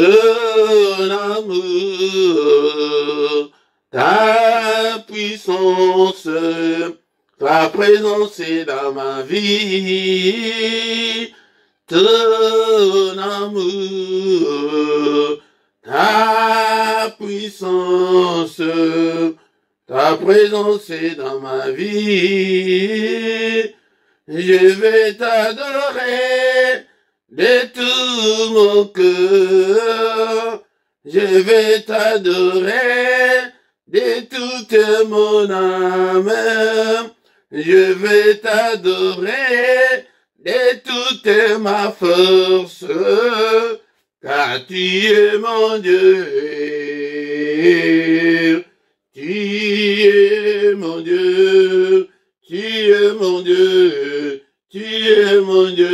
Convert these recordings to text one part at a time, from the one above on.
ton amour, ta puissance, ta présence est dans ma vie. Ton amour, ta puissance, ta présence est dans ma vie. Je vais t'adorer de tout mon cœur. Je vais t'adorer de toute mon âme. Je vais t'adorer de toute ma force, car tu es mon Dieu. Tu es mon Dieu. Tu es mon Dieu. Tu es mon Dieu.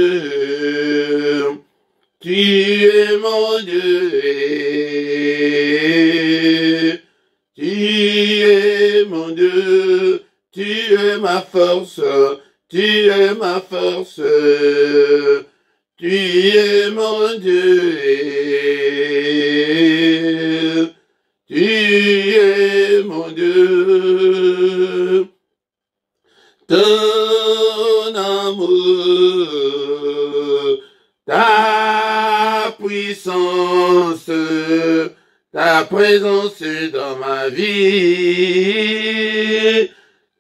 Tu es mon Dieu. Tu es mon Dieu. Tu es ma force. Tu es ma force. Tu es mon Dieu. Tu es mon Dieu. Ton amour, ta puissance, ta présence dans ma vie.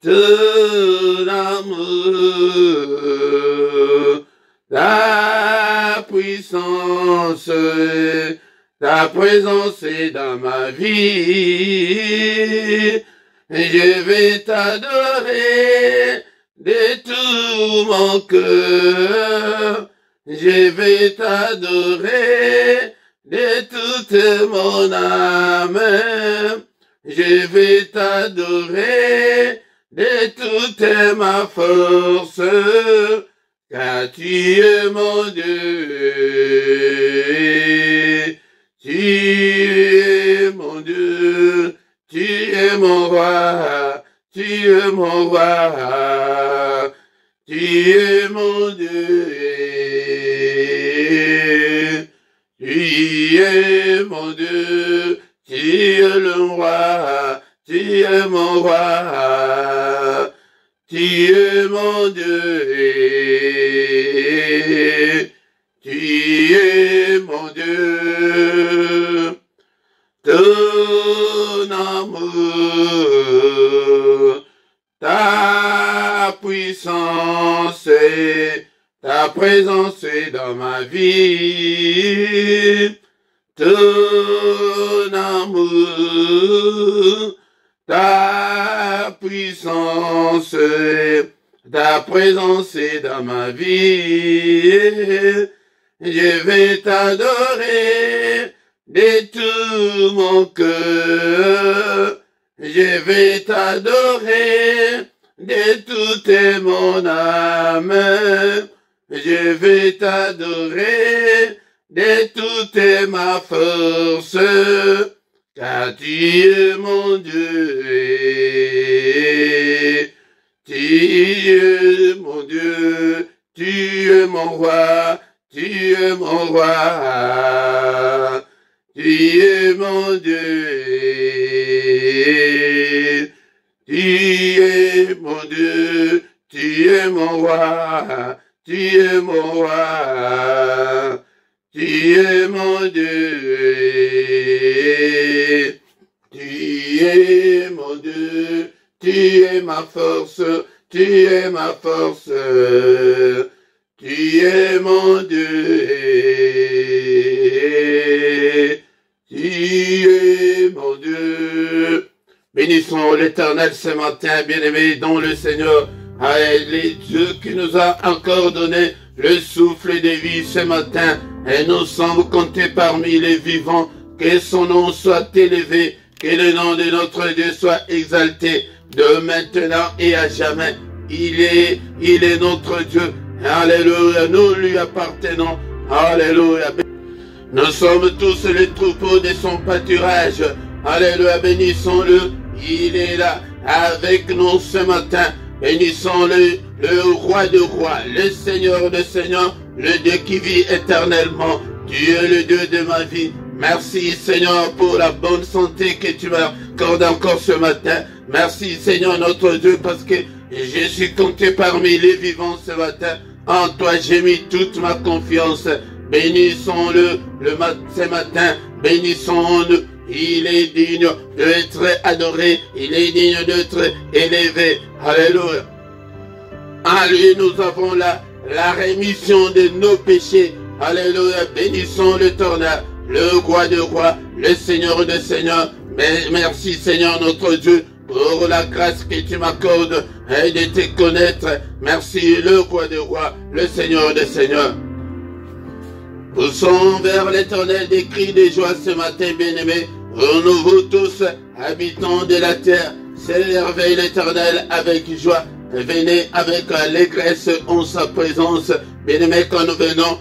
Ton amour, ta puissance, ta présence est dans ma vie. Je vais t'adorer de tout mon cœur. Je vais t'adorer de toute mon âme. Je vais t'adorer de toute ma force, car tu es mon Dieu. Tu es mon Dieu. Tu es mon roi. Tu es mon roi. Tu es mon Dieu. Tu es mon Dieu. Tu es le roi. Tu es mon roi. Tu es mon Dieu. Tu es mon Dieu. Ton amour, ta puissance, ta présence est dans ma vie. Ton amour, ta puissance, ta présence est dans ma vie. Je vais t'adorer de tout mon cœur. Je vais t'adorer de toute mon âme. Je vais t'adorer de toute ma force, car tu es mon Dieu. Tu es mon Dieu. Tu es mon roi. Tu es mon roi. Tu es mon Dieu. Tu es mon Dieu. Tu es mon roi. Tu es mon roi. Tu es mon Dieu. Tu es mon Dieu. Tu es ma force. Tu es ma force. Tu es mon Dieu. Tu es mon Dieu. Bénissons l'Éternel ce matin, bien-aimés dans le Seigneur. Les Dieu qui nous a encore donné le souffle de vie ce matin. Et nous sommes comptés parmi les vivants. Que son nom soit élevé. Que le nom de notre Dieu soit exalté. De maintenant et à jamais. Il est notre Dieu. Alléluia, nous lui appartenons. Alléluia. Nous sommes tous les troupeaux de son pâturage. Alléluia, bénissons-le. Il est là avec nous ce matin. Bénissons-le, le roi de rois, le Seigneur de seigneurs, le Dieu qui vit éternellement. Tu es le Dieu de ma vie. Merci Seigneur pour la bonne santé que tu m'accordes encore ce matin. Merci Seigneur notre Dieu parce que je suis compté parmi les vivants ce matin. En toi j'ai mis toute ma confiance. Bénissons-le ce matin. Bénissons-le. Il est digne d'être adoré. Il est digne d'être élevé. Alléluia. En lui nous avons la rémission de nos péchés. Alléluia. Bénissons l'Éternel, le roi de rois, le Seigneur de seigneurs. Merci Seigneur notre Dieu pour la grâce que tu m'accordes et de te connaître. Merci le roi de rois, le Seigneur de seigneurs. Poussons vers l'Éternel des cris de joie ce matin, bien-aimés. Nous vous tous, habitants de la terre, servez l'Éternel avec joie. Venez avec allégresse en sa présence. Bien-aimés, quand nous venons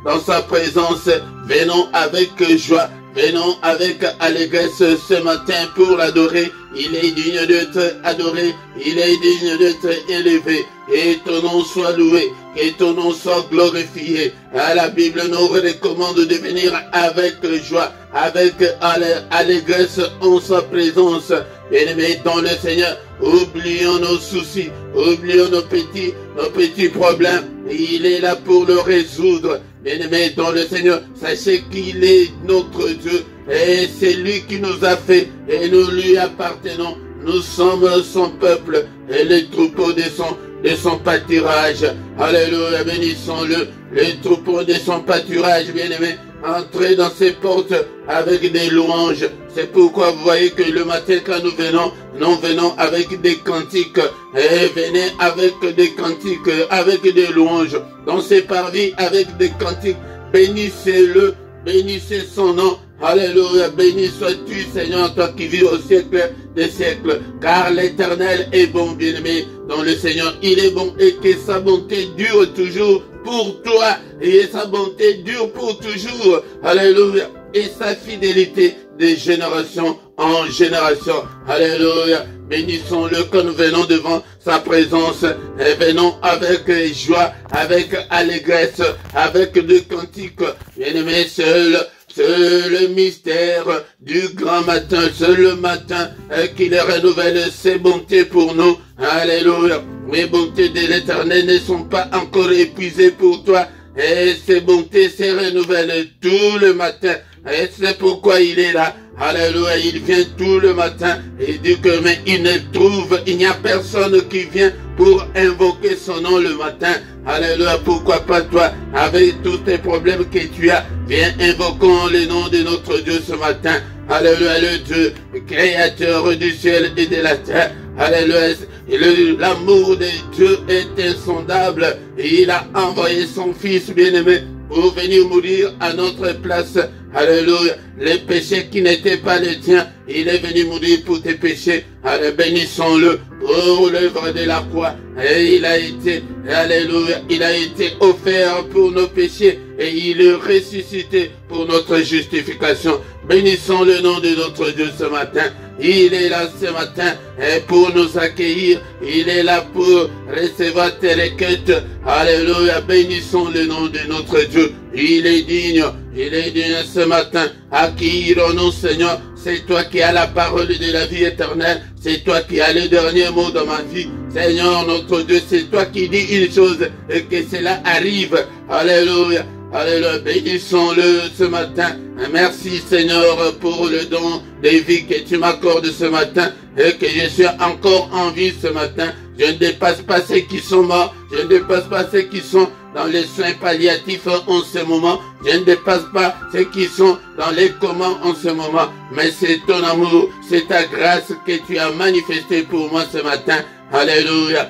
dans sa présence, venons avec joie. Venons avec allégresse ce matin pour l'adorer. Il est digne d'être adoré. Il est digne d'être élevé. Et ton nom soit loué. Que ton nom soit glorifié. La Bible nous recommande de venir avec joie, avec allégresse en sa présence. Bien-aimés dans le Seigneur, oublions nos soucis, oublions nos petits problèmes. Il est là pour le résoudre. Bien-aimés dans le Seigneur, sachez qu'il est notre Dieu. Et c'est lui qui nous a fait et nous lui appartenons. Nous sommes son peuple et les troupeaux de son pâturage. Alléluia, bénissons-le, les troupeaux de son pâturage, bien-aimés. Entrez dans ses portes avec des louanges. C'est pourquoi vous voyez que le matin quand nous venons avec des cantiques. Et venez avec des cantiques, avec des louanges. Dans ses parvis avec des cantiques. Bénissez-le, bénissez son nom. Alléluia, béni sois-tu Seigneur, toi qui vis au siècle des siècles, car l'Éternel est bon, bien-aimé, dans le Seigneur, il est bon et que sa bonté dure toujours pour toi, et sa bonté dure pour toujours, alléluia, et sa fidélité de génération en génération, alléluia. Bénissons-le quand nous venons devant sa présence et venons avec joie, avec allégresse, avec des cantiques, bien-aimé, seul le mystère du grand matin, c'est le matin qu'il renouvelle ses bontés pour nous. Alléluia. Les bontés de l'Éternel ne sont pas encore épuisées pour toi. Et ses bontés se renouvellent tout le matin. Et c'est pourquoi il est là. Alléluia, il vient tout le matin. Il dit que mais il n'y a personne qui vient pour invoquer son nom le matin. Alléluia, pourquoi pas toi, avec tous tes problèmes que tu as, viens invoquons le nom de notre Dieu ce matin. Alléluia, le Dieu, créateur du ciel et de la terre. Alléluia, l'amour de Dieu est insondable. Il a envoyé son Fils bien-aimé pour venir mourir à notre place. Alléluia, les péchés qui n'étaient pas les tiens, il est venu mourir pour tes péchés. Allez, bénissons-le pour l'œuvre de la croix. Et il a été, alléluia, il a été offert pour nos péchés et il est ressuscité pour notre justification. Bénissons le nom de notre Dieu ce matin. Il est là ce matin pour nous accueillir. Il est là pour recevoir tes requêtes. Alléluia, bénissons le nom de notre Dieu. Il est digne ce matin. À qui irons-nous, Seigneur? C'est toi qui as la parole de la vie éternelle. C'est toi qui as le dernier mot dans ma vie. Seigneur notre Dieu, c'est toi qui dis une chose et que cela arrive. Alléluia. Alléluia, bénissons-le ce matin. Merci Seigneur pour le don de vie que tu m'accordes ce matin et que je suis encore en vie ce matin. Je ne dépasse pas ceux qui sont morts. Je ne dépasse pas ceux qui sont dans les soins palliatifs en ce moment. Je ne dépasse pas ceux qui sont dans les comas en ce moment. Mais c'est ton amour, c'est ta grâce que tu as manifestée pour moi ce matin. Alléluia,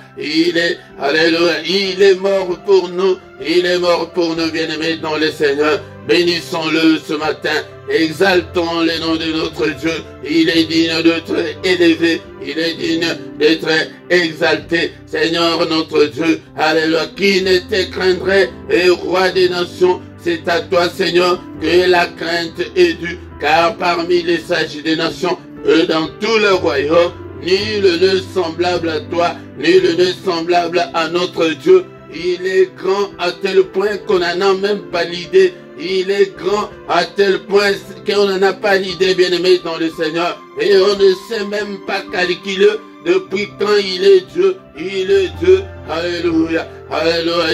alléluia, il est mort pour nous, il est mort pour nous, bien-aimés dans le Seigneur. Bénissons-le ce matin, exaltons le nom de notre Dieu. Il est digne d'être élevé, il est digne d'être exalté. Seigneur notre Dieu, alléluia, qui ne te craindrait, et roi des nations, c'est à toi Seigneur que la crainte est due, car parmi les sages des nations, et dans tout le royaume, nul n'est semblable à toi, nul n'est semblable à notre Dieu. Il est grand à tel point qu'on n'en a même pas l'idée. il est grand à tel point qu'on n'en a pas l'idée, bien-aimé dans le Seigneur. Et on ne sait même pas calculer depuis quand il est Dieu. Il est Dieu. Alléluia. Alléluia.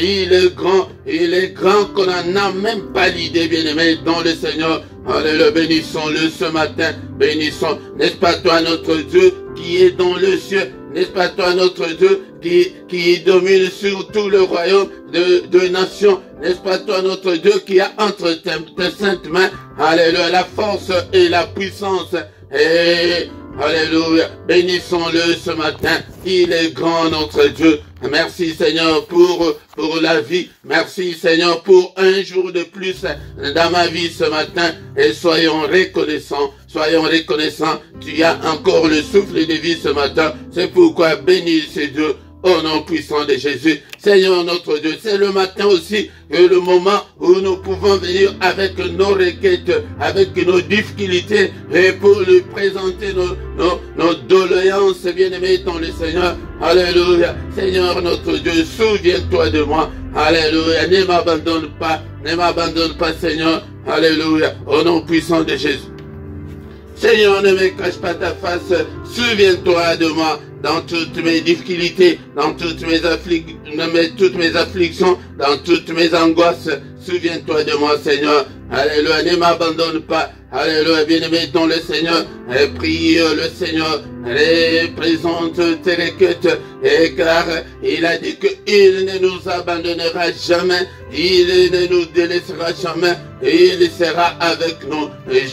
Il est grand qu'on n'en a même pas l'idée, bien-aimé dans le Seigneur. Alléluia. Bénissons-le ce matin. Bénissons. N'est-ce pas toi notre Dieu qui est dans le ciel? N'est-ce pas toi notre Dieu qui domine sur tout le royaume de nations? N'est-ce pas toi notre Dieu qui a entre tes saintes mains, alléluia, la force et la puissance? Et alléluia, bénissons-le ce matin. Il est grand notre Dieu. Merci Seigneur pour la vie. Merci Seigneur pour un jour de plus dans ma vie ce matin. Et soyons reconnaissants. Soyons reconnaissants. Tu as encore le souffle de vie ce matin. C'est pourquoi bénis ce Dieu. Au nom puissant de Jésus, Seigneur notre Dieu, c'est le matin aussi, le moment où nous pouvons venir avec nos requêtes, avec nos difficultés, et pour lui présenter nos doléances, bien-aimés dans le Seigneur. Alléluia. Seigneur notre Dieu, souviens-toi de moi. Alléluia. Ne m'abandonne pas, Seigneur. Alléluia. Au nom puissant de Jésus. Seigneur, ne me cache pas ta face, souviens-toi de moi dans toutes mes difficultés, dans toutes mes afflictions, dans toutes mes angoisses. Souviens-toi de moi, Seigneur. Alléluia, ne m'abandonne pas. Alléluia, bien-aimé dans le Seigneur. Et prie le Seigneur. Présente tes requêtes. Et car il a dit qu'il ne nous abandonnera jamais. Il ne nous délaissera jamais. Et il sera avec nous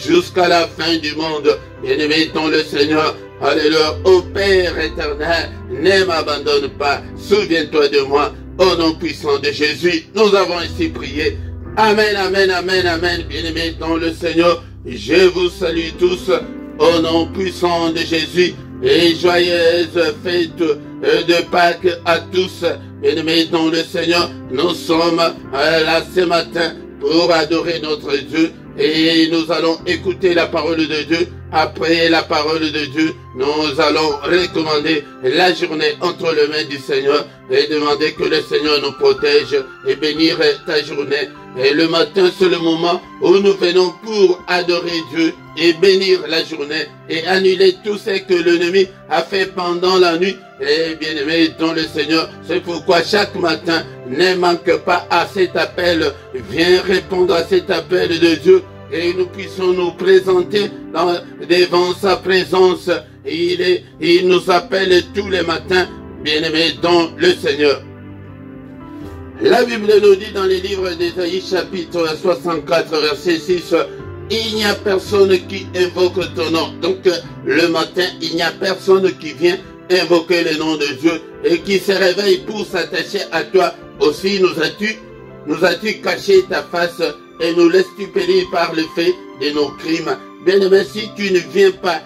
jusqu'à la fin du monde. Bien-aimé dans le Seigneur. Alléluia, ô Père éternel, ne m'abandonne pas. Souviens-toi de moi. Au nom puissant de Jésus, nous avons ainsi prié. Amen, amen, amen, amen. Bien-aimés dans le Seigneur, je vous salue tous au nom puissant de Jésus et joyeuse fête de Pâques à tous. Bien-aimés dans le Seigneur, nous sommes là ce matin pour adorer notre Dieu et nous allons écouter la parole de Dieu. Après la parole de Dieu, nous allons recommander la journée entre les mains du Seigneur et demander que le Seigneur nous protège et bénir ta journée. Et le matin, c'est le moment où nous venons pour adorer Dieu et bénir la journée et annuler tout ce que l'ennemi a fait pendant la nuit. Et bien aimé dans le Seigneur, c'est pourquoi chaque matin, ne manque pas à cet appel. Viens répondre à cet appel de Dieu. Et nous puissions nous présenter devant sa présence. Il nous appelle tous les matins, bien-aimés dans le Seigneur. La Bible nous dit dans les livres d'Ésaïe chapitre 64 verset 6, il n'y a personne qui invoque ton nom. Donc le matin, il n'y a personne qui vient invoquer le nom de Dieu et qui se réveille pour s'attacher à toi. Aussi nous as-tu caché ta face et nous laisses-tu périr par le fait de nos crimes. Bien-aimé, si tu ne viens pas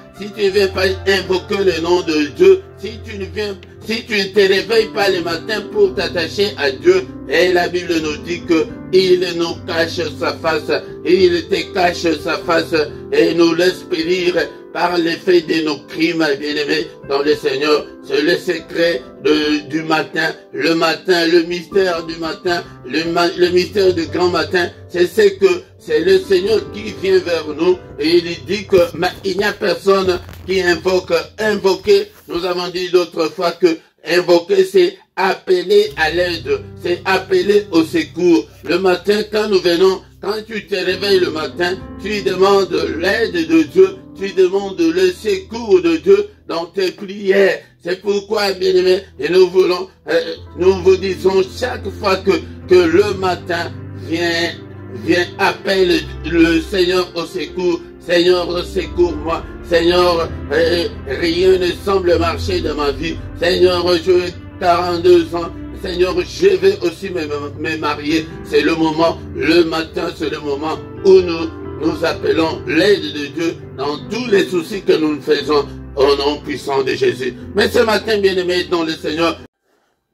invoquer le nom de Dieu, si tu ne te réveilles pas le matin pour t'attacher à Dieu, et la Bible nous dit que il nous cache sa face, il te cache sa face et nous laisse périr par l'effet de nos crimes, bien-aimés dans le Seigneur. C'est le secret du matin, le mystère du matin, le mystère du grand matin. C'est le Seigneur qui vient vers nous et il dit que il n'y a personne qui invoquer. Nous avons dit l'autre fois que invoquer, c'est appeler à l'aide, c'est appeler au secours. Le matin, quand nous venons, quand tu te réveilles le matin, tu demandes l'aide de Dieu, tu demandes le secours de Dieu dans tes prières. C'est pourquoi, bien-aimés, et nous vous disons chaque fois que le matin vient appelle le Seigneur au secours. Seigneur, secours-moi. Seigneur, rien ne semble marcher dans ma vie. Seigneur, j'ai 42 ans. Seigneur, je vais aussi me marier. C'est le moment, le matin, c'est le moment où nous appelons l'aide de Dieu dans tous les soucis que nous faisons au nom puissant de Jésus. Mais ce matin, bien-aimés dans le Seigneur,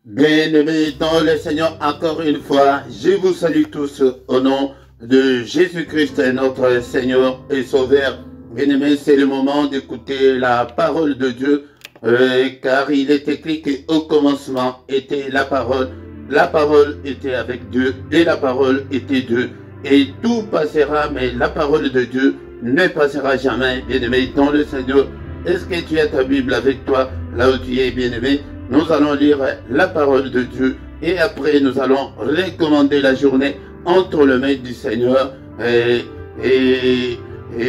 bien-aimés dans le Seigneur, encore une fois, je vous salue tous au nom de Jésus-Christ, notre Seigneur et Sauveur. Bien-aimés, c'est le moment d'écouter la parole de Dieu, car il est écrit qu'au commencement était la parole était avec Dieu, et la parole était Dieu. et tout passera, mais la parole de Dieu ne passera jamais, bien-aimé, dans le Seigneur. Est-ce que tu as ta Bible avec toi, là où tu es, bien-aimé? Nous allons lire la parole de Dieu et après nous allons recommander la journée entre les mains du Seigneur et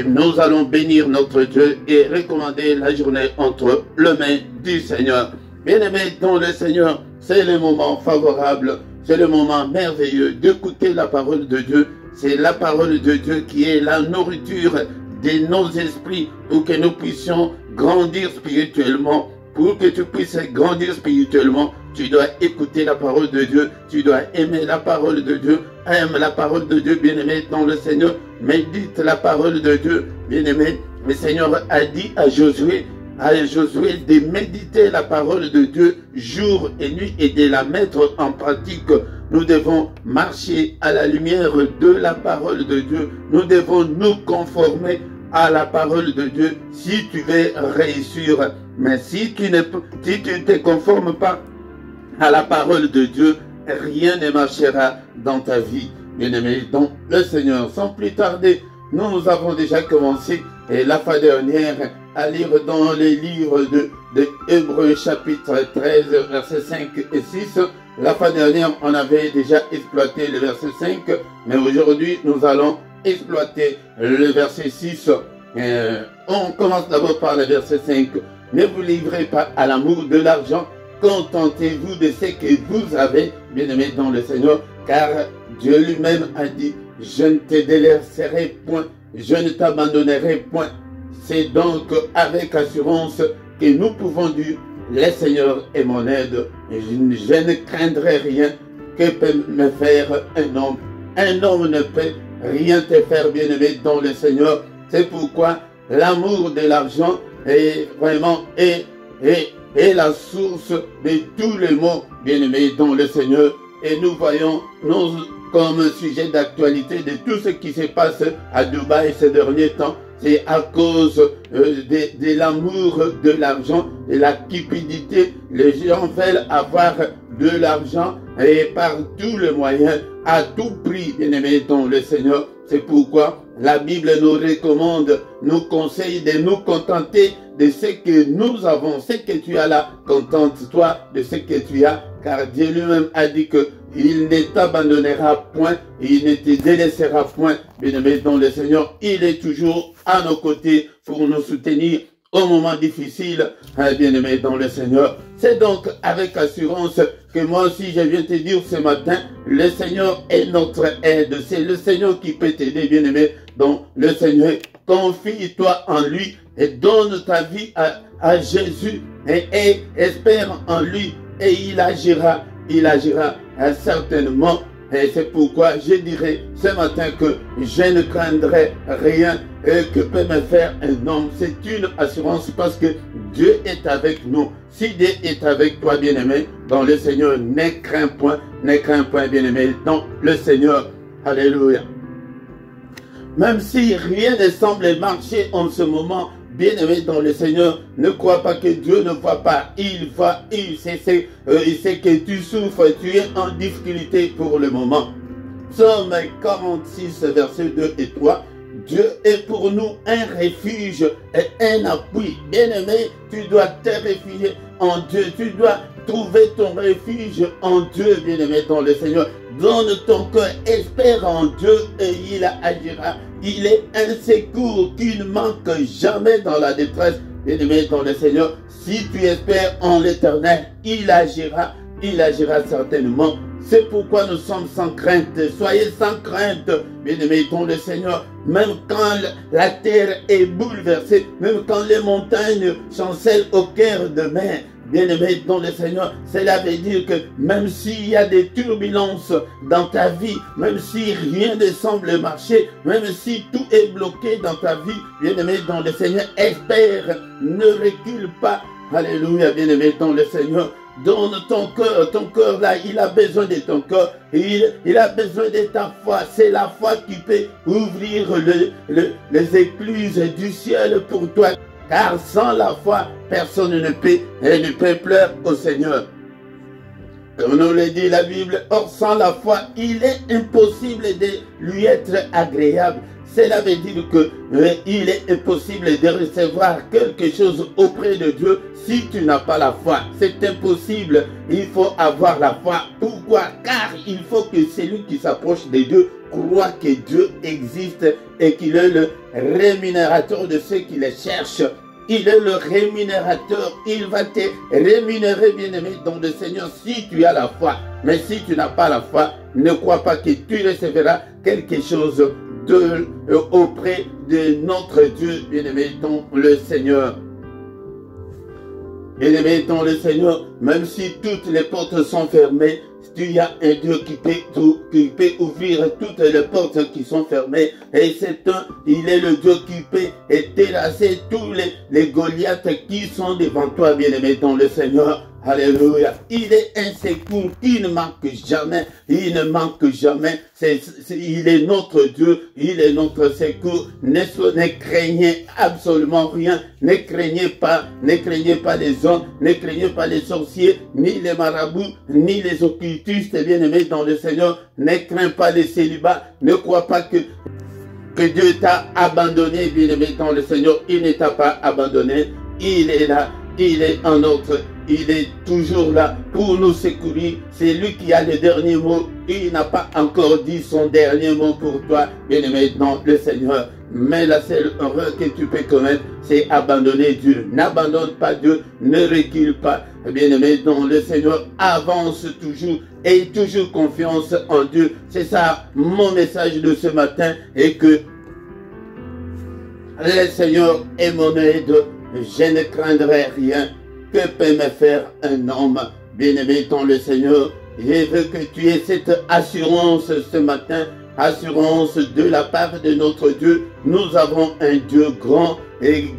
nous allons bénir notre Dieu et recommander la journée entre les mains du Seigneur. Bien-aimé dans le Seigneur, c'est le moment favorable, c'est le moment merveilleux d'écouter la parole de Dieu. C'est la parole de Dieu qui est la nourriture de nos esprits pour que nous puissions grandir spirituellement. Pour que tu puisses grandir spirituellement, tu dois écouter la parole de Dieu, tu dois aimer la parole de Dieu. Aime la parole de Dieu, bien-aimé dans le Seigneur. Médite la parole de Dieu, bien-aimé. Le Seigneur a dit à Josué de méditer la parole de Dieu jour et nuit et de la mettre en pratique. Nous devons marcher à la lumière de la parole de Dieu. Nous devons nous conformer à la parole de Dieu si tu veux réussir. Mais si tu ne te conformes pas à la parole de Dieu, rien ne marchera dans ta vie. Bien-aimé, donc le Seigneur, sans plus tarder, nous avons déjà commencé la fois dernière à lire dans les livres de Hébreux chapitre 13, versets 5 et 6. La fois dernière, on avait déjà exploité le verset 5, mais aujourd'hui, nous allons exploiter le verset 6. On commence d'abord par le verset 5. Ne vous livrez pas à l'amour de l'argent, contentez-vous de ce que vous avez, bien-aimé dans le Seigneur, car Dieu lui-même a dit, je ne te délaisserai point, je ne t'abandonnerai point. C'est donc avec assurance que nous pouvons dire, le Seigneur est mon aide, je ne craindrai rien que peut me faire un homme. Un homme ne peut rien te faire, bien-aimé dans le Seigneur. C'est pourquoi l'amour de l'argent est vraiment est la source de tous les maux, bien-aimés dans le Seigneur. Et nous voyons comme sujet d'actualité de tout ce qui se passe à Dubaï ces derniers temps. C'est à cause de l'amour de l'argent et la cupidité. Les gens veulent avoir de l'argent et par tous les moyens, à tout prix, bien-aimés dans le Seigneur. C'est pourquoi la Bible nous recommande, nous conseille de nous contenter de ce que nous avons, ce que tu as là. Contente-toi de ce que tu as, car Dieu lui-même a dit que il ne t'abandonnera point, il ne te délaissera point. Bien-aimé dans le Seigneur, il est toujours à nos côtés pour nous soutenir au moment difficile, bien-aimé dans le Seigneur. C'est donc avec assurance que moi aussi je viens te dire ce matin, le Seigneur est notre aide. C'est le Seigneur qui peut t'aider, bien-aimé dans le Seigneur. Confie-toi en lui et donne ta vie à Jésus et espère en lui et il agira certainement. Et c'est pourquoi je dirais ce matin que je ne craindrai rien que peut me faire un homme. C'est une assurance parce que Dieu est avec nous. Si Dieu est avec toi, bien-aimé, dans le Seigneur, ne crains point, bien-aimé, dans le Seigneur. Alléluia. Même si rien ne semble marcher en ce moment, bien-aimé dans le Seigneur, ne crois pas que Dieu ne voit pas. Il voit, il sait que tu souffres, tu es en difficulté pour le moment. Psaume 46, verset 2 et 3. Dieu est pour nous un refuge et un appui. Bien-aimé, tu dois te réfugier en Dieu. Tu dois trouver ton refuge en Dieu, bien-aimé dans le Seigneur. Donne ton cœur, espère en Dieu et il agira. Il est un secours qui ne manque jamais dans la détresse, bien-aimé dans le Seigneur. Si tu espères en l'Éternel, il agira certainement. C'est pourquoi nous sommes sans crainte. Soyez sans crainte, bien-aimés dans le Seigneur. Même quand la terre est bouleversée, même quand les montagnes chancellent au cœur de mer, bien-aimés dans le Seigneur, cela veut dire que même s'il y a des turbulences dans ta vie, même si rien ne semble marcher, même si tout est bloqué dans ta vie, bien-aimé dans le Seigneur, espère, ne recule pas. Alléluia, bien-aimé dans le Seigneur. Donne ton cœur là, il a besoin de ton cœur, il a besoin de ta foi. C'est la foi qui peut ouvrir les écluses du ciel pour toi. Car sans la foi, personne ne peut plaire au Seigneur. Comme nous le dit la Bible, or sans la foi, il est impossible de lui être agréable. Cela veut dire que il est impossible de recevoir quelque chose auprès de Dieu si tu n'as pas la foi. C'est impossible. Il faut avoir la foi. Pourquoi? Car il faut que celui qui s'approche de Dieu croit que Dieu existe et qu'il est le rémunérateur de ceux qui les cherchent. Il est le rémunérateur. Il va te rémunérer, bien-aimé, dans le Seigneur, si tu as la foi. Mais si tu n'as pas la foi, ne crois pas que tu recevras quelque chose auprès de notre Dieu, bien-aimé, dans le Seigneur. Bien-aimé, dans le Seigneur, même si toutes les portes sont fermées, tu as un Dieu qui peut ouvrir toutes les portes qui sont fermées. Et il est le Dieu qui peut terrasser tous les Goliaths qui sont devant toi, bien-aimé, dans le Seigneur. Alléluia. Il est un secours qui ne manque jamais. Il ne manque jamais. Il est notre Dieu. Il est notre secours. Ne craignez absolument rien. Ne craignez pas les hommes. Ne craignez pas les sorciers, ni les marabouts, ni les occultistes, bien-aimés dans le Seigneur. Ne crains pas les célibats. Ne crois pas que Dieu t'a abandonné, bien-aimé dans le Seigneur. Il ne t'a pas abandonné. Il est là. Il est en notre. Il est toujours là pour nous secourir. C'est lui qui a le dernier mot. Il n'a pas encore dit son dernier mot pour toi, bien-aimé dans le Seigneur. Mais la seule erreur que tu peux commettre, c'est abandonner Dieu. N'abandonne pas Dieu, ne recule pas. Bien-aimé dans le Seigneur, avance toujours et toujours confiance en Dieu. C'est ça mon message de ce matin, et que le Seigneur est mon aide. Je ne craindrai rien. Que peut me faire un homme? Bien-aimé dans le Seigneur, je veux que tu aies cette assurance ce matin, assurance de la part de notre Dieu. Nous avons un Dieu grand et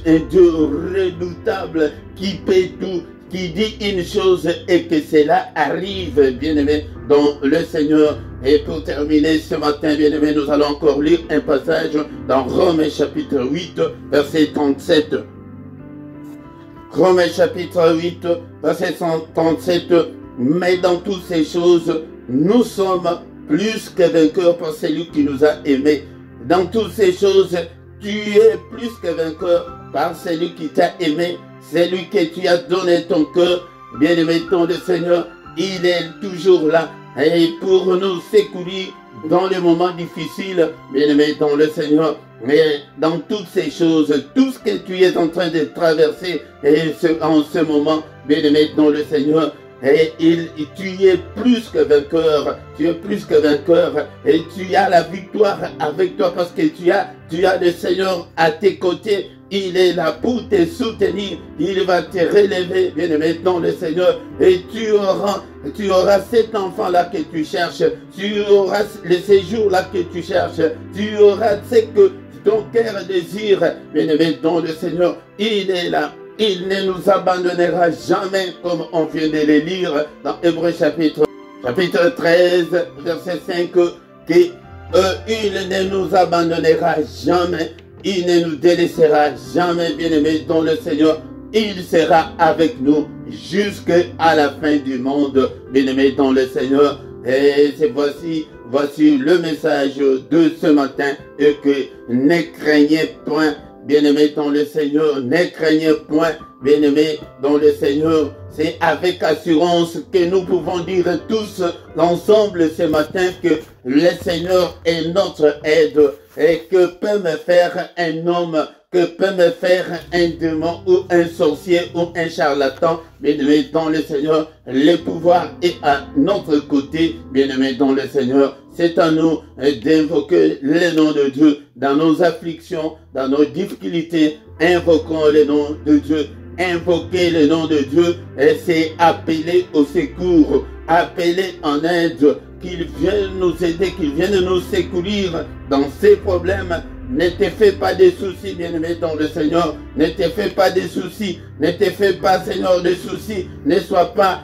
un Dieu redoutable qui peut tout, qui dit une chose et que cela arrive, bien-aimé dans le Seigneur. Et pour terminer ce matin, bien-aimé, nous allons encore lire un passage dans Romains chapitre 8, verset 37. Romains chapitre 8, verset 137. Mais dans toutes ces choses, nous sommes plus que vainqueurs par celui qui nous a aimés. Dans toutes ces choses, tu es plus que vainqueur par celui qui t'a aimé, celui que tu as donné ton cœur. Bien-aimé dans le Seigneur, il est toujours là et pour nous secourir dans les moments difficiles, bien-aimé dans le Seigneur. Mais dans toutes ces choses, tout ce que tu es en train de traverser en ce moment, bien-aimé dans le Seigneur, et tu es plus que vainqueur, tu es plus que vainqueur, et tu as la victoire avec toi parce que tu as le Seigneur à tes côtés. Il est là pour te soutenir, il va te relever, bien-aimé dans le Seigneur, et tu auras cet enfant-là que tu cherches, tu auras le séjour-là que tu cherches, tu auras ce que ton cœur désire, bien-aimé dans le Seigneur. Il est là. Il ne nous abandonnera jamais, comme on vient de le lire dans Hébreux chapitre 13, verset 5, qu'il ne nous abandonnera jamais, il ne nous délaissera jamais, bien-aimé dans le Seigneur. Il sera avec nous jusqu'à la fin du monde, bien-aimé dans le Seigneur. Et voici le message de ce matin, et que ne craignez point, bien-aimé dans le Seigneur, ne craignez point, bien-aimé dans le Seigneur. C'est avec assurance que nous pouvons dire tous ensemble ce matin que le Seigneur est notre aide. Et que peut me faire un homme, que peut me faire un démon ou un sorcier ou un charlatan? Bien-aimé dans le Seigneur, le pouvoir est à notre côté, bien-aimé dans le Seigneur. C'est à nous d'invoquer le nom de Dieu dans nos afflictions, dans nos difficultés. Invoquons le nom de Dieu. Invoquer le nom de Dieu, et c'est appeler au secours, appeler en aide, qu'il vienne nous aider, qu'il vienne nous secourir dans ces problèmes. Ne te fais pas de soucis, bien-aimé dans le Seigneur. Ne te fais pas de soucis. Ne te fais pas, Seigneur, de soucis. Ne sois pas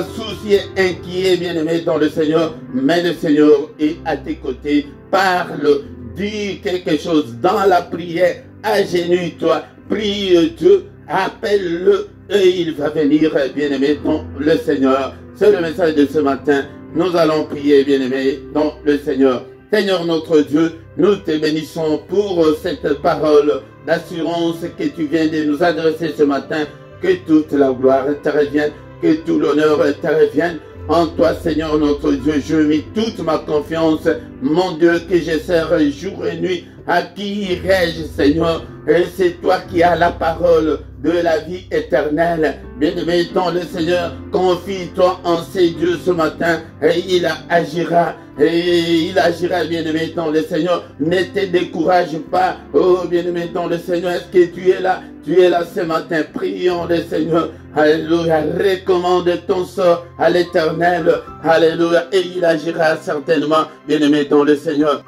soucié, inquiet, bien-aimé dans le Seigneur. Mais le Seigneur est à tes côtés. Parle, dis quelque chose dans la prière. Agenouille-toi, prie Dieu, appelle-le et il va venir, bien-aimé, dans le Seigneur. C'est le message de ce matin. Nous allons prier, bien-aimé, dans le Seigneur. Seigneur notre Dieu, nous te bénissons pour cette parole d'assurance que tu viens de nous adresser ce matin. Que toute la gloire te revienne, que tout l'honneur te revienne. En toi, Seigneur notre Dieu, je mets toute ma confiance, mon Dieu, que je sers jour et nuit. À qui irai-je, Seigneur? Et c'est toi qui as la parole de la vie éternelle. Bien-aimé dans le Seigneur, confie-toi en ces dieux ce matin et il agira. Et il agira, bien-aimé dans le Seigneur. Ne te décourage pas, oh bien-aimé dans le Seigneur. Est-ce que tu es là? Tu es là ce matin. Prions le Seigneur. Alléluia. Recommande ton sort à l'Éternel. Alléluia. Et il agira certainement, bien-aimé dans le Seigneur.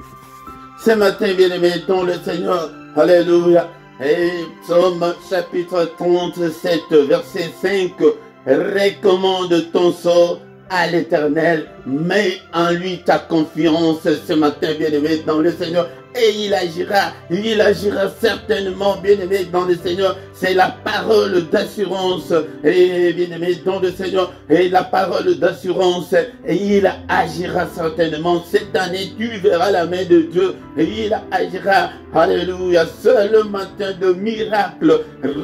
Ce matin, bien-aimé dans le Seigneur. Alléluia. Et Psaume chapitre 37, verset 5. Recommande ton sort à l'Éternel. Mets en lui ta confiance ce matin, bien-aimé dans le Seigneur. Et il agira certainement, bien-aimé dans le Seigneur. C'est la parole d'assurance, et bien-aimé dans le Seigneur, et la parole d'assurance, et il agira certainement. Cette année, tu verras la main de Dieu, et il agira, alléluia. C'est le matin de miracle.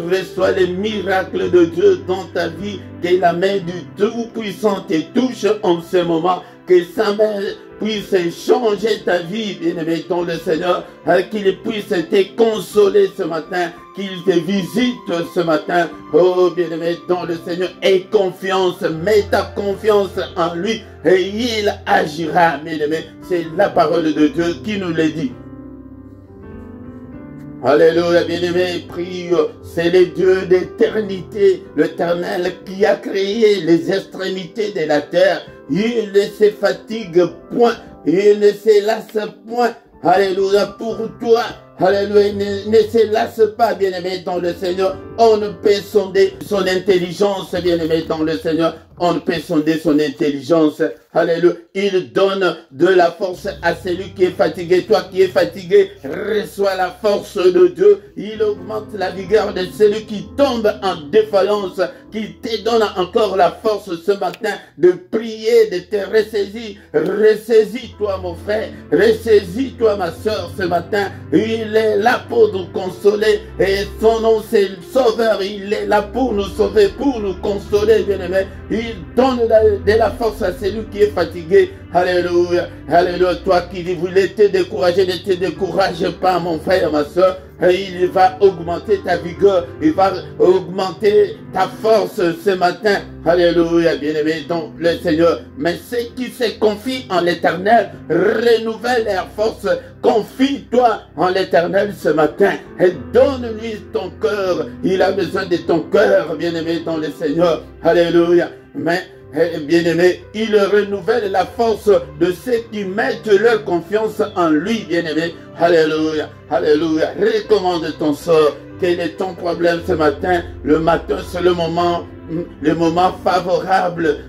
Reçois les miracles de Dieu dans ta vie, que la main du Tout-Puissant te touche en ce moment, que sa main puisse changer ta vie, bien-aimé dans le Seigneur, qu'il puisse te consoler ce matin, qu'il te visite ce matin, oh bien-aimé dans le Seigneur, aie confiance, mets ta confiance en lui, et il agira, bien-aimé. C'est la parole de Dieu qui nous le dit. Alléluia, bien-aimé, prie, c'est le Dieu d'éternité, l'Éternel qui a créé les extrémités de la terre. Il ne se fatigue point, il ne se lasse point. Alléluia, pour toi. Alléluia, ne se lasse pas, bien-aimé dans le Seigneur. On ne peut sonder son intelligence, bien-aimé dans le Seigneur. On ne peut sonder son intelligence. Alléluia. Il donne de la force à celui qui est fatigué. Toi qui es fatigué, reçois la force de Dieu. Il augmente la vigueur de celui qui tombe en défaillance, qui te donne encore la force ce matin de prier, de te ressaisir. Ressaisis-toi, mon frère. Ressaisis-toi, ma soeur, ce matin. Il est là pour nous consoler. Et son nom, c'est le Sauveur. Il est là pour nous sauver, pour nous consoler, bien-aimé. Il donne de la force à celui qui est fatigué. Alléluia. Alléluia. Toi qui voulais te décourager, ne te décourage pas, mon frère, ma soeur. Il va augmenter ta vigueur. Il va augmenter ta force ce matin. Alléluia. Bien-aimé dans le Seigneur. Mais ceux qui se confient en l'Éternel renouvellent leur force. Confie-toi en l'Éternel ce matin. Et donne-lui ton cœur. Il a besoin de ton cœur, bien-aimé dans le Seigneur. Alléluia. Mais, bien-aimé, il renouvelle la force de ceux qui mettent leur confiance en lui, bien-aimé. Alléluia, alléluia. Recommande ton sort. Quel est ton problème ce matin? Le matin, c'est le moment favorable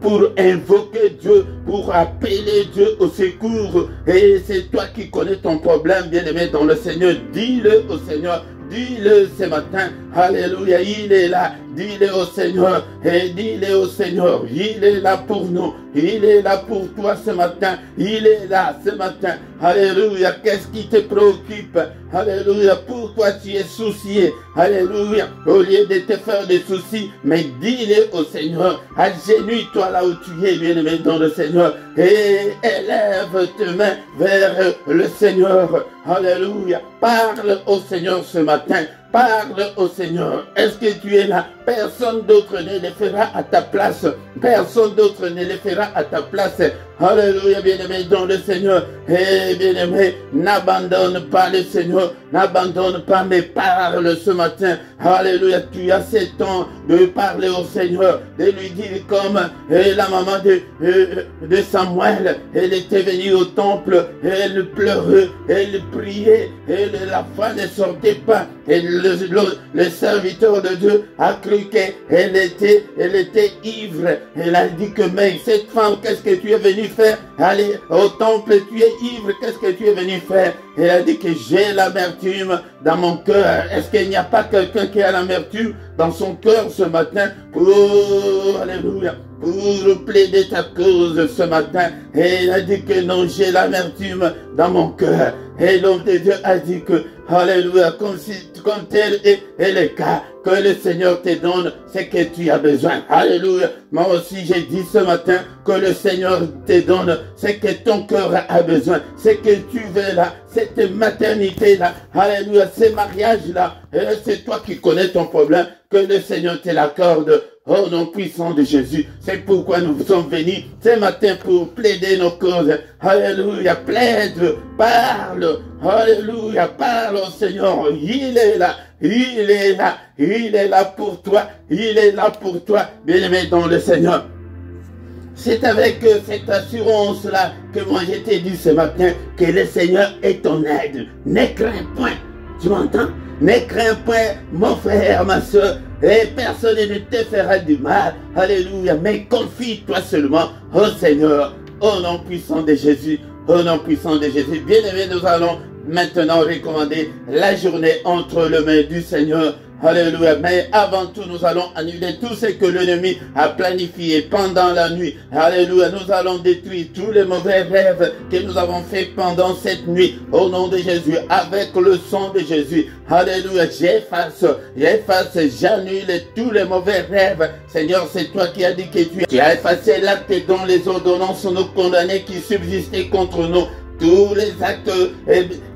pour invoquer Dieu, pour appeler Dieu au secours. Et c'est toi qui connais ton problème, bien-aimé dans le Seigneur. Dis-le au Seigneur. Dis-le ce matin, alléluia, il est là, dis-le au Seigneur, et dis-le au Seigneur, il est là pour nous, il est là pour toi ce matin, il est là ce matin, alléluia, qu'est-ce qui te préoccupe, alléluia, pourquoi tu es soucié, alléluia, au lieu de te faire des soucis, mais dis-le au Seigneur, agenouille-toi là où tu es, bien-aimé dans le Seigneur, et élève tes mains vers le Seigneur, alléluia, parle au Seigneur ce matin. Parle au Seigneur. Est-ce que tu es là? Personne d'autre ne le fera à ta place. Personne d'autre ne le fera à ta place. Alléluia, bien-aimé dans le Seigneur. Et bien-aimé, n'abandonne pas le Seigneur. N'abandonne pas, mais parle ce matin. Alléluia, tu as ce temps de parler au Seigneur. De lui dire comme la maman de Samuel. Elle était venue au temple. Elle pleurait. Elle priait. Et la foi ne sortait pas. Et le serviteur de Dieu a cru qu'elle était ivre. Elle a dit que, mais cette femme, qu'est-ce que tu es venu faire? Allez, au temple, tu es ivre, qu'est-ce que tu es venu faire? Il a dit que j'ai l'amertume dans mon cœur. Est-ce qu'il n'y a pas quelqu'un qui a l'amertume dans son cœur ce matin pour, alléluia, pour plaider ta cause ce matin? Et il a dit que non, j'ai l'amertume dans mon cœur. Et l'homme de Dieu a dit que, alléluia, comme tel est le cas, que le Seigneur te donne ce que tu as besoin. Alléluia. Moi aussi, j'ai dit ce matin que le Seigneur te donne ce que ton cœur a besoin, ce que tu veux là, cette maternité-là, alléluia, ces mariages-là. Et c'est toi qui connais ton problème, que le Seigneur te l'accorde. Au nom puissant de Jésus, c'est pourquoi nous sommes venus ce matin pour plaider nos causes. Alléluia, plaide, parle, alléluia, parle au Seigneur. Il est là, il est là, il est là pour toi, il est là pour toi, bien-aimé dans le Seigneur. C'est avec cette assurance-là que moi je t'ai dit ce matin que le Seigneur est ton aide. Ne crains point, tu m'entends? Ne crains point, mon frère, ma soeur, et personne ne te fera du mal. Alléluia, mais confie-toi seulement au Seigneur, au nom puissant de Jésus, au nom puissant de Jésus. Bien-aimés, nous allons maintenant recommander la journée entre les mains du Seigneur. Alléluia. Mais avant tout, nous allons annuler tout ce que l'ennemi a planifié pendant la nuit. Alléluia. Nous allons détruire tous les mauvais rêves que nous avons fait pendant cette nuit. Au nom de Jésus, avec le sang de Jésus. Alléluia. J'efface, j'annule tous les mauvais rêves. Seigneur, c'est toi qui as dit que tu as effacé l'acte dont les ordonnances nous condamnaient qui subsistaient contre nous. Tous les actes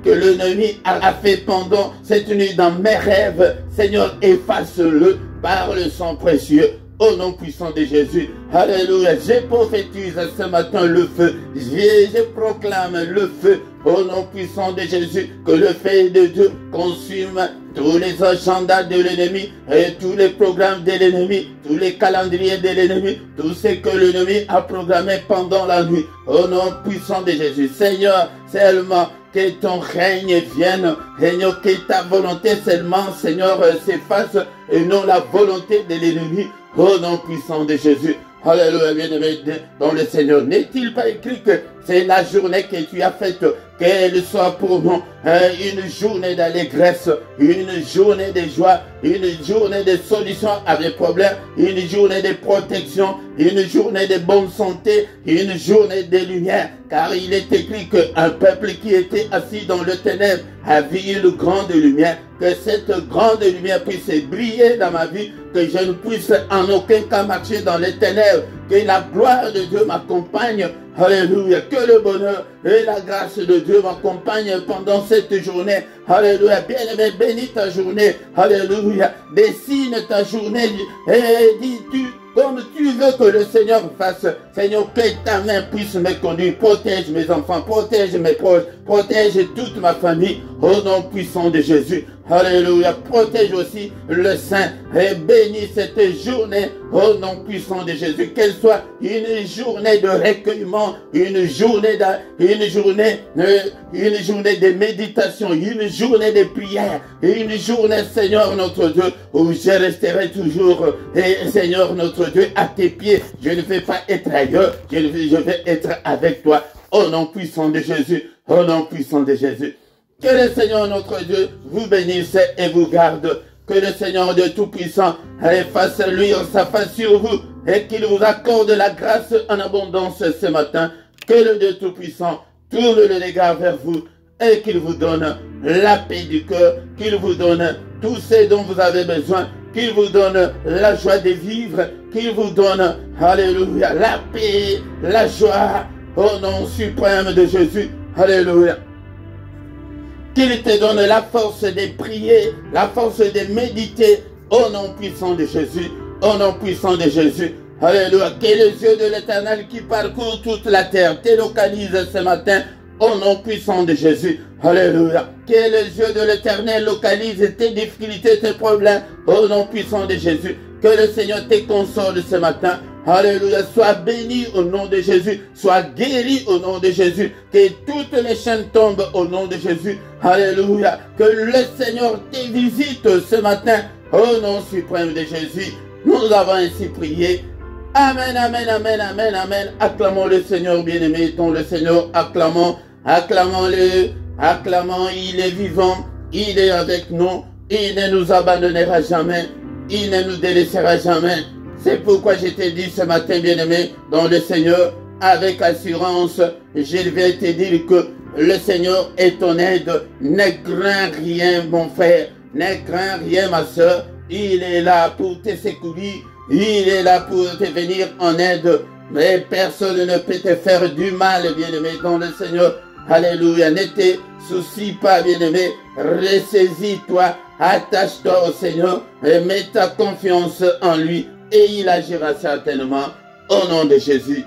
que l'ennemi a fait pendant cette nuit dans mes rêves, Seigneur, efface-le par le sang précieux. Au nom puissant de Jésus. Alléluia. Je prophétise ce matin le feu. Je proclame le feu. Au nom puissant de Jésus. Que le feu de Dieu consume tous les agendas de l'ennemi et tous les programmes de l'ennemi, tous les calendriers de l'ennemi, tout ce que l'ennemi a programmé pendant la nuit. Au nom puissant de Jésus. Seigneur, seulement que ton règne vienne, Seigneur, que ta volonté seulement, Seigneur, s'efface et non la volonté de l'ennemi. Au nom puissant de Jésus. Alléluia, bien-aimé dans le Seigneur. N'est-il pas écrit que c'est la journée que tu as faite, qu'elle soit pour nous une journée d'allégresse, une journée de joie, une journée de solution à des problèmes, une journée de protection, une journée de bonne santé, une journée de lumière. Car il est écrit qu'un peuple qui était assis dans le ténèbre a vu une grande lumière. Que cette grande lumière puisse briller dans ma vie, que je ne puisse en aucun cas marcher dans les ténèbres, que la gloire de Dieu m'accompagne. Alléluia, que le bonheur et la grâce de Dieu m'accompagnent pendant cette journée. Alléluia, bien-aimé, bénis ta journée. Alléluia, dessine ta journée et dis-tu comme tu veux que le Seigneur fasse. Seigneur, que ta main puisse me conduire. Protège mes enfants, protège mes proches, protège toute ma famille. Au nom puissant de Jésus. Alléluia. Protège aussi le Saint et bénis cette journée au nom puissant de Jésus. Qu'elle soit une journée de recueillement, une journée de méditation, une journée de prière, une journée, Seigneur notre Dieu, où je resterai toujours, et Seigneur notre Dieu, à tes pieds. Je ne vais pas être ailleurs, je vais être avec toi. Au nom puissant de Jésus, au nom puissant de Jésus. Que le Seigneur notre Dieu vous bénisse et vous garde. Que le Seigneur Dieu Tout-Puissant fasse luire sa face sur vous et qu'il vous accorde la grâce en abondance ce matin. Que le Dieu Tout-Puissant tourne le regard vers vous et qu'il vous donne la paix du cœur, qu'il vous donne tout ce dont vous avez besoin, qu'il vous donne la joie de vivre, qu'il vous donne, alléluia, la paix, la joie, au nom suprême de Jésus. Alléluia. Qu'il te donne la force de prier, la force de méditer au nom puissant de Jésus, au nom puissant de Jésus. Alléluia. Que les yeux de l'Éternel qui parcourent toute la terre te localisent ce matin au nom puissant de Jésus. Alléluia. Que les yeux de l'Éternel localisent tes difficultés, tes problèmes au nom puissant de Jésus. Que le Seigneur te console ce matin. Alléluia, sois béni au nom de Jésus, sois guéri au nom de Jésus, que toutes les chaînes tombent au nom de Jésus. Alléluia, que le Seigneur te visite ce matin au nom suprême de Jésus. Nous avons ainsi prié. Amen, amen, amen, amen, amen. Acclamons le Seigneur, bien-aimé, dont le Seigneur, acclamons, acclamons-le, acclamons, il est vivant, il est avec nous, il ne nous abandonnera jamais, il ne nous délaissera jamais. C'est pourquoi je t'ai dit ce matin, bien-aimé, dans le Seigneur, avec assurance, je vais te dire que le Seigneur est ton aide. Ne crains rien, mon frère, ne crains rien, ma soeur. Il est là pour te secourir, il est là pour te venir en aide. Mais personne ne peut te faire du mal, bien-aimé, dans le Seigneur. Alléluia, ne te soucie pas, bien-aimé, ressaisis-toi, attache-toi au Seigneur et mets ta confiance en lui et il agira certainement au nom de Jésus.